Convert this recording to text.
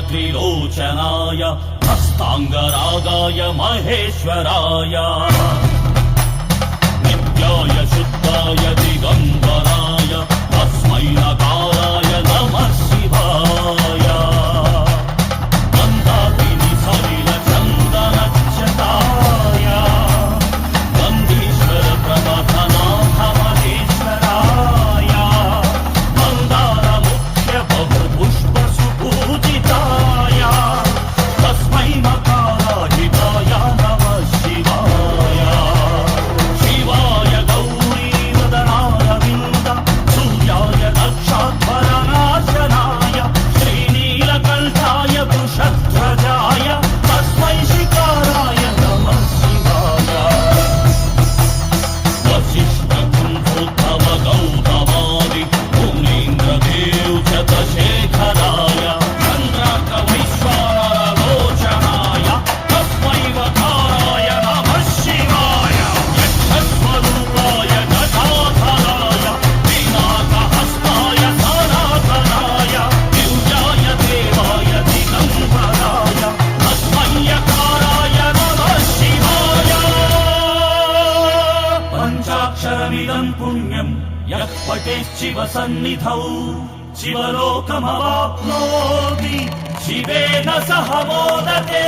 त्रिलोचनाय हस्ताङ्गरागाय महेश्वराय नित्याय शुद्धाय दिगम्बराय तस्मै नकाराय नमः शिवाय गन्धाकिनी सलिलचन्दनच्छटाय गन्धीश्वर प्रमथनाथ महेश्वराय मन्दारमुख्य बहुपुष्पसुपूजिताय तस्मै मकाराजिताय नमः शिवाय शिवाय गौरीवदनारविन्द सूर्याय दक्षाध्वरनाशनाय श्रीनीलकण्ठाय वृषध्वजाय तस्मै शिकाराय नमः शिवाय वसिष्ठकुण्ठोद्धव गौतमादि मुनीन्द्रदेव शतशेखराय चन्द्रकवैश्वानरलोचनाय तस्मै वकाराय नमः शिवाय यक्षस्वरूपाय जटाधराय पिनाकहस्ताय सनातनाय दिव्याय देवाय दिगम्बराय तस्मै यकाराय नमः शिवाय पञ्चाक्षरमिदं पुण्यं यः पठेच्छिव सन्निधौ शिवलोकमवाप्नोति शिवेन सह मोदते।